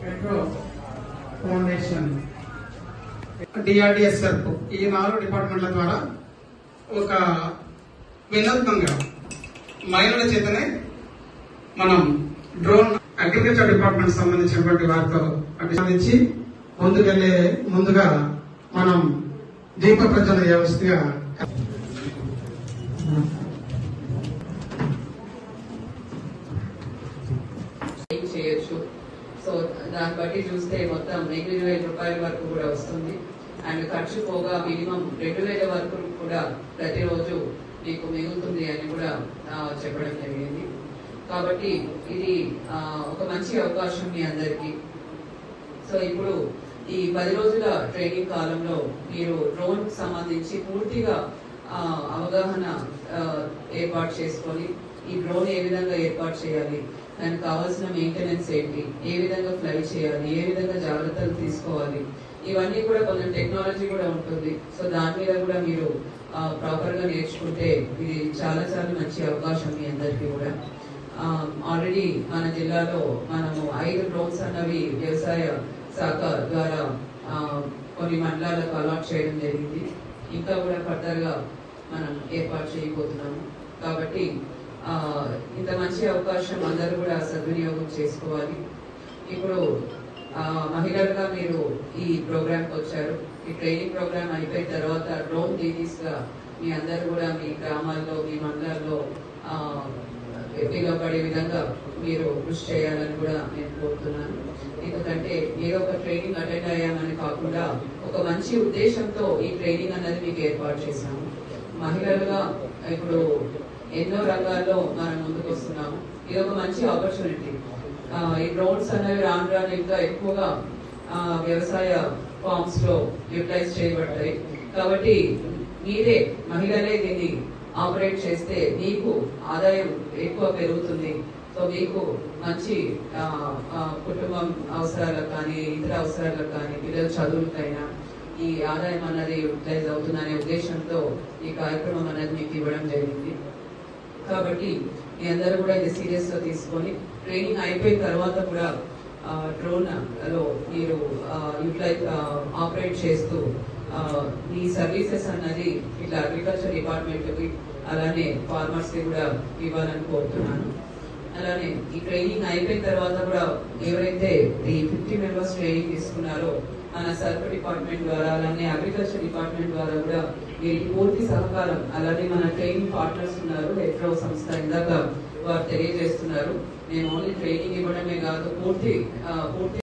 Metro foundation, DRDS SERP, ఈ 4 డిపార్ట్మెంట్ల ద్వారా ఒక వినూత్నంగా మహిళల చేతనే మనం డ్రోన్ అగ్రికల్చర్ డిపార్ట్మెంట్ సంబంధించినటువంటి వారితో సంబంధించి ముందుగా మనం దీప ప్రజ్వలన వ్యవస్థగా చేయొచ్చు. సో దాన్ని బట్టి చూస్తే మొత్తం 8,000 రూపాయల వరకు కూడా వస్తుంది. అండ్ ఖర్చు పోగా మినిమం 2,000 వరకు కూడా ప్రతిరోజు మీకు మిగులుతుంది అని కూడా చెప్పడం జరిగింది. కాబట్టి ఇది ఒక మంచి అవకాశం మీ అందరికీ. సో ఇప్పుడు ఈ 10 రోజుల ట్రైనింగ్ కాలంలో మీరు డ్రోన్ కు సంబంధించి పూర్తిగా అవగాహన ఏర్పాటు చేసుకొని ఈ డ్రోన్ ఏ విధంగా ఏర్పాటు చేయాలి, దానికి కావాల్సిన మెయింటెనెన్స్ ఏంటి, ఏ విధంగా ఫ్లై చేయాలి, ఏ విధంగా జాగ్రత్తలు తీసుకోవాలి, ఇవన్నీ కూడా కొంచెం టెక్నాలజీ కూడా ఉంటుంది. సో దాని మీద కూడా మీరు ప్రాపర్ గా నేర్చుకుంటే ఇది చాలా చాలా మంచి అవకాశం మీ అందరికీ కూడా. ఆల్రెడీ మన జిల్లాలో మనము 5 డ్రోన్స్ అన్నవి వ్యవసాయ శాఖ ద్వారా కొన్ని మండలాలకు అలాట్ చేయడం జరిగింది. ఇంకా కూడా ఫర్దర్ గా మనం ఏర్పాటు చేయబోతున్నాము. కాబట్టి ఇంత మంచి అవకాశం అందరూ కూడా సద్వినియోగం చేసుకోవాలి. ఇప్పుడు మహిళలుగా మీరు ఈ ప్రోగ్రామ్ కి వచ్చారు. ఈ ట్రైనింగ్ ప్రోగ్రామ్ అయిపోయిన తర్వాత డ్రోన్ దీదీస్ గా మీ అందరూ కూడా మీ గ్రామాల్లో, మీ మండలాల్లో పిలువబడే విధంగా మీరు కృషి చేయాలని కూడా నేను కోరుతున్నాను. ఎందుకంటే ఏదో ఒక ట్రైనింగ్ అటెండ్ అయ్యామని కాకుండా ఒక మంచి ఉద్దేశంతో ఈ ట్రైనింగ్ అన్నది మీకు ఏర్పాటు చేశాము. మహిళలుగా ఇప్పుడు ఎన్నో రంగాల్లో మనం ముందుకు వస్తున్నాము. ఇది ఒక మంచి ఆపర్చునిటీ. ఈ డ్రోన్స్ అనేవి రాను ఇంకా ఎక్కువగా వ్యవసాయ ఫార్మ్స్ లో యూటిలైజ్ చేయబడతాయి. కాబట్టి మీరే మహిళలే దీన్ని ఆపరేట్ చేస్తే మీకు ఆదాయం ఎక్కువ పెరుగుతుంది. సో మీకు మంచి కుటుంబం అవసరాలకు కానీ, ఇతర అవసరాలకు కానీ, పిల్లల చదువులకైనా ఈ ఆదాయం అన్నది యూటిలైజ్ అవుతుందనే ఉద్దేశంతో ఈ కార్యక్రమం అనేది మీకు ఇవ్వడం జరిగింది. కాబట్టి మీ అందరూ కూడా ఇది సీరియస్ గా తీసుకొని ట్రైనింగ్ అయిపోయిన తర్వాత కూడా డ్రోన్ లో మీరు యూటిలైజ్ ఆపరేట్ చేస్తూ ఈ సర్వీసెస్ అన్నది ఇట్లా అగ్రికల్చర్ డిపార్ట్మెంట్ కి అలానే ఫార్మర్స్ కి కూడా ఇవ్వాలని కోరుతున్నాను. అలానే ఈ ట్రైనింగ్ అయిపోయిన తర్వాత కూడా ఎవరైతే ఈ 50 మెంబర్స్ ట్రైనింగ్ తీసుకున్నారో మన సర్ప్ డిపార్ట్మెంట్ ద్వారా అలానే అగ్రికల్చర్ డిపార్ట్మెంట్ ద్వారా కూడా వీరికి పూర్తి సహకారం, అలానే మన ట్రైనింగ్ పార్ట్నర్స్ ఉన్నారు, ఎఫ్రో సంస్థ ఇందాక వారు తెలియజేస్తున్నారు. మేము ఓన్లీ ట్రైనింగ్ ఇవ్వడమే కాదు, పూర్తి